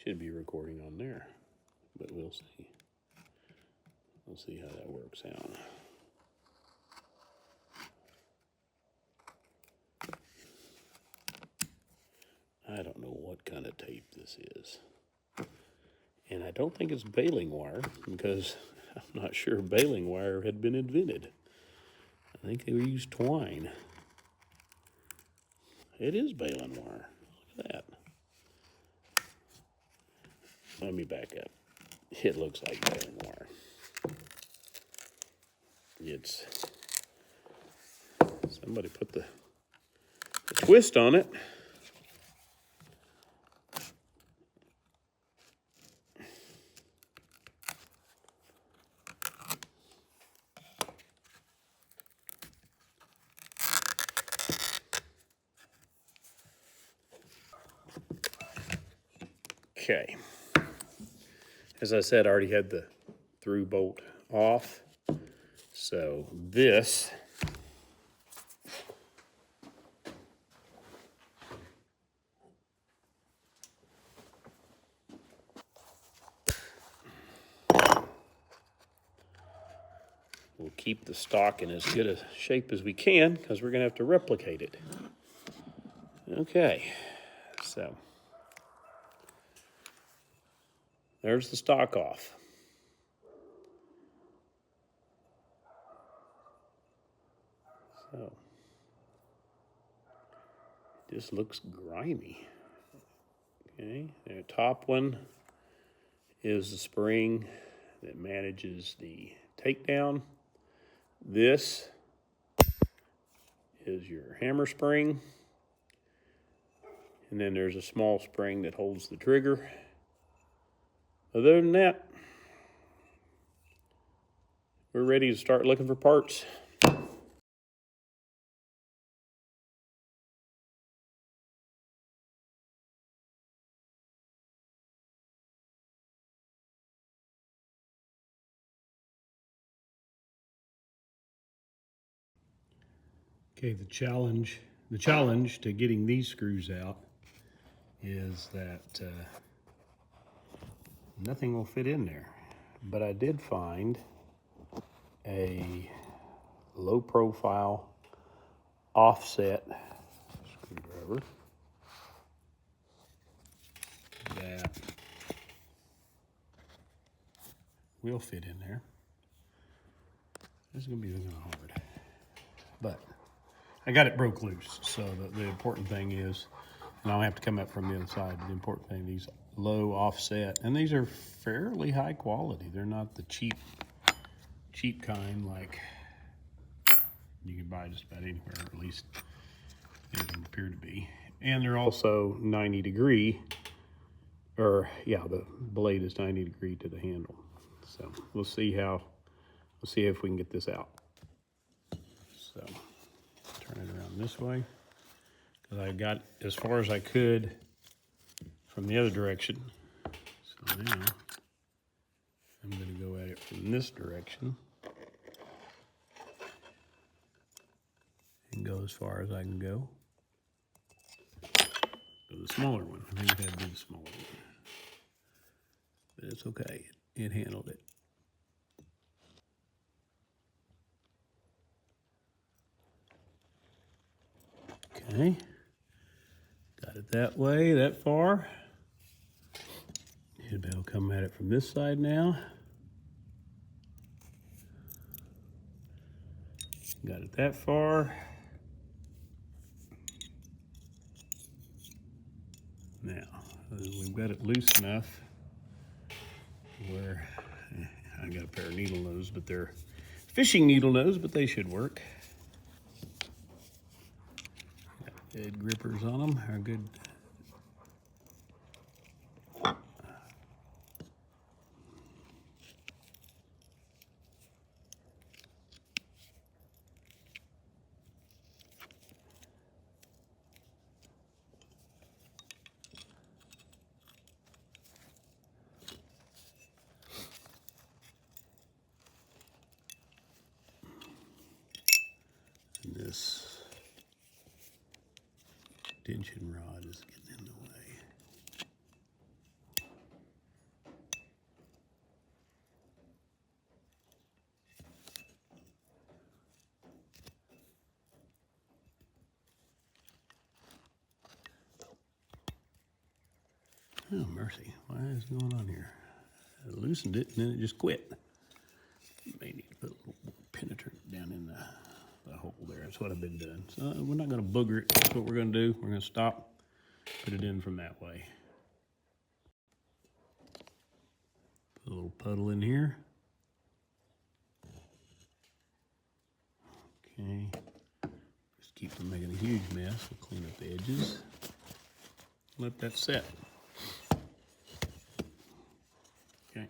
Should be recording on there, but we'll see. We'll see how that works out. I don't know what kind of tape this is. And I don't think it's baling wire, because I'm not sure baling wire had been invented. I think they used twine. It is baling wire. Look at that. Let me back up. It looks like baling wire. It's, somebody put the twist on it. Okay. As I said, I already had the through bolt off. So this will keep the stock in as good a shape as we can, because we're going to have to replicate it. Okay, so there's the stock off. So this looks grimy. Okay, the top one is the spring that manages the takedown. This is your hammer spring. And then there's a small spring that holds the trigger. Other than that, we're ready to start looking for parts. Okay, the challenge to getting these screws out is that nothing will fit in there. But I did find a low profile offset screwdriver that will fit in there. This is gonna be looking hard, but I got it broke loose. So the important thing is, and I'll have to come up from the other side, the important thing, these low offset, and these are fairly high quality. They're not the cheap kind like you can buy just about anywhere, or at least they don't appear to be. And they're also 90 degree, or yeah, the blade is 90 degree to the handle. So we'll see if we can get this out. So turn it around this way, because I got as far as I could from the other direction. So now I'm going to go at it from this direction and go as far as I can go. So the smaller one, I think it had to be the smaller one, but it's okay. It handled it. Okay, got it that way, that far. Should be able to come at it from this side now. Got it that far. Now, we've got it loose enough where I got a pair of needle nose, but they're fishing needle nose, but they should work. Got good grippers on them, are good. And this tension rod is getting in the way. Oh, mercy. What is going on here? I loosened it and then it just quit. May need to put a little more penetrant down in the hole there. That's what I've been doing. So we're not going to booger it. That's what we're going to do. We're going to stop, put it in from that way. Put a little puddle in here. Okay. Just keep from making a huge mess. We'll clean up the edges. Let that set. Okay.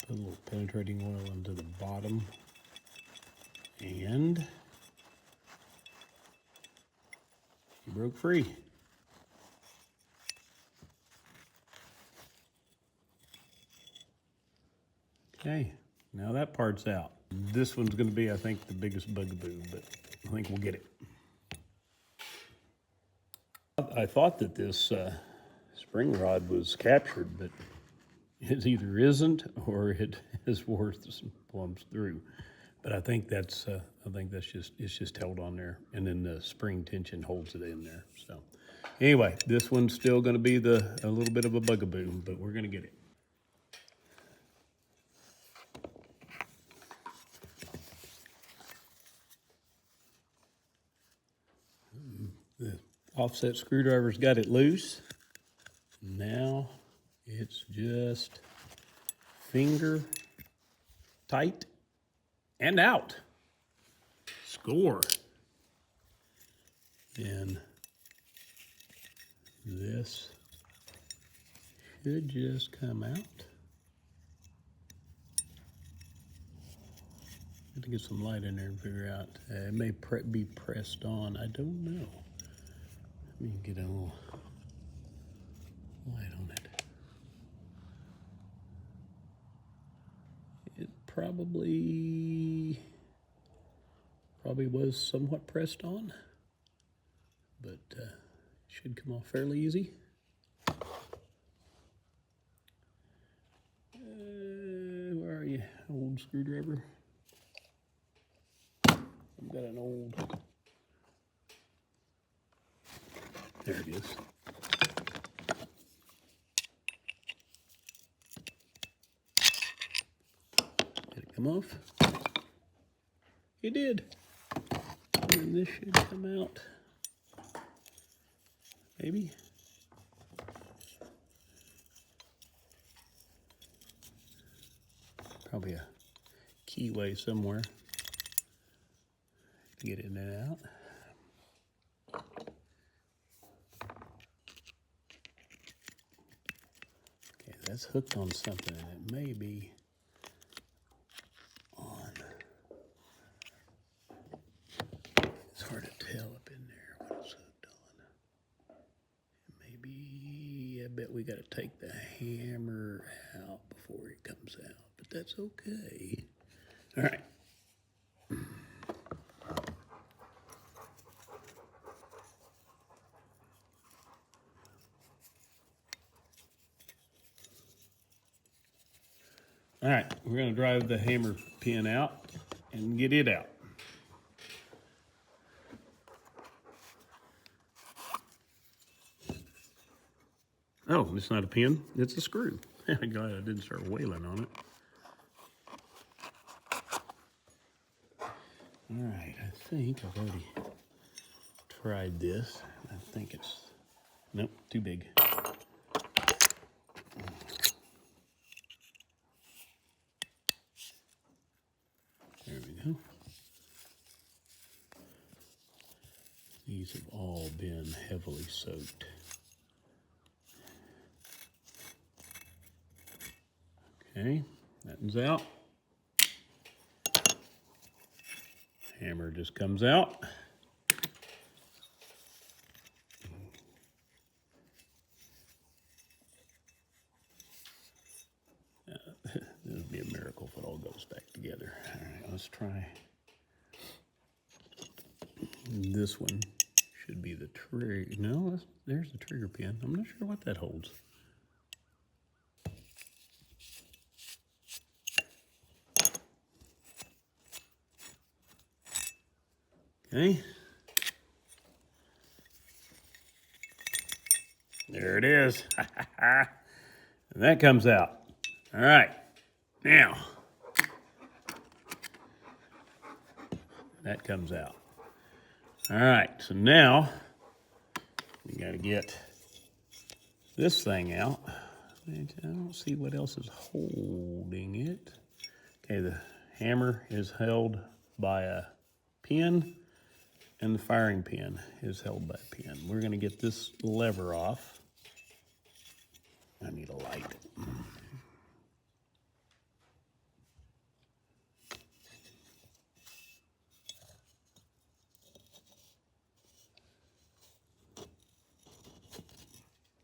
Put a little penetrating oil into the bottom. And you broke free. Okay, now that part's out. This one's going to be, I think, the biggest bugaboo, but I think we'll get it. I thought that this spring rod was captured, but it either isn't or it is worth some plumps through. But I think that's just, it's just held on there, and then the spring tension holds it in there. So anyway, this one's still going to be a little bit of a bugaboo, but we're going to get it. The offset screwdriver's got it loose. Now it's just finger tight and out. Score. Then this should just come out. Have to get some light in there and figure out. It may be pressed on. I don't know. Let me get a little light on it. It probably was somewhat pressed on, but it should come off fairly easy. Where are you, old screwdriver? I've got an old. There it is. Did it come off? It did. And this should come out. Maybe. Probably a keyway somewhere to get it in and out. Okay, that's hooked on something, and it may be on. It's hard to tell up in there what it's hooked on. Maybe, I bet we got to take the hammer out before it comes out, but that's okay. All right. All right, we're going to drive the hammer pin out and get it out. Oh, it's not a pin, it's a screw. I'm glad I didn't start wailing on it. All right, I think I've already tried this. I think it's, nope, too big. There we go. These have all been heavily soaked. Okay, that one's out. Hammer just comes out. It would be a miracle if it all goes back together. All right, let's try. This one should be the trigger. No, there's the trigger pin. I'm not sure what that holds. Okay. There it is. And that comes out. All right, now that comes out. All right, so now we got to get this thing out. I don't see what else is holding it. Okay, the hammer is held by a pin, and the firing pin is held by a pin. We're going to get this lever off. I need a light.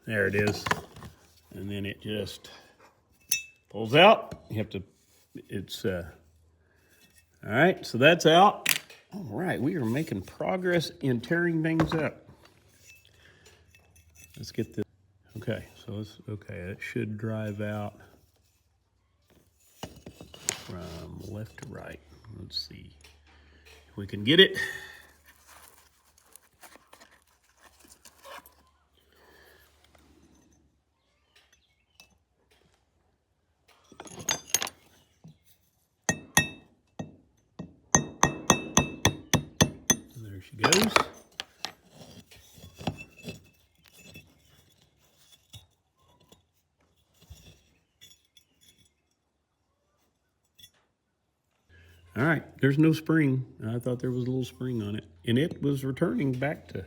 There it is. And then it just pulls out. You have to, all right, so that's out. All right, we are making progress in tearing things up. Let's get this. Okay, so it should drive out from left to right. Let's see if we can get it. There she goes. All right, there's no spring. I thought there was a little spring on it, and it was returning back to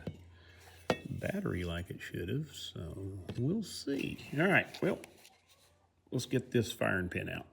battery like it should have, so we'll see. All right, well, let's get this firing pin out.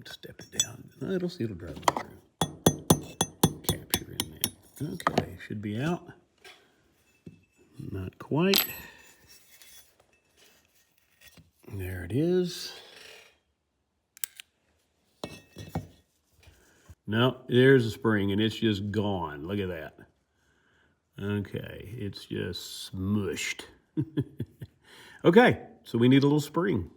Step it down. It'll drive it through. Capture in there. Okay, should be out. Not quite. There it is. No, there's a spring and it's just gone. Look at that. Okay, it's just smushed. Okay, so we need a little spring.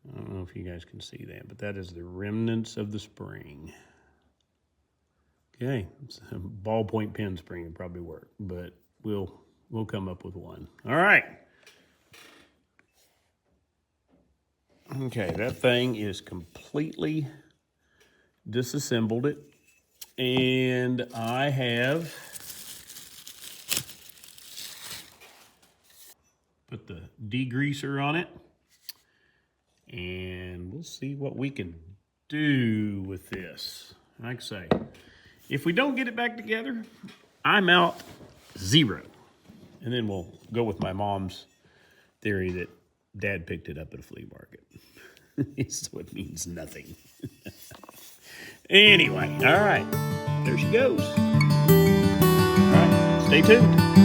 I don't know if you guys can see that, but that is the remnants of the spring. Okay, it's a ballpoint pen spring would probably work, but we'll come up with one. All right. Okay, that thing is completely disassembled it, and I have put the degreaser on it. And we'll see what we can do with this. Like I say, if we don't get it back together, I'm out 0. And then we'll go with my mom's theory that Dad picked it up at a flea market. So it means nothing. Anyway, all right, there she goes. All right, stay tuned.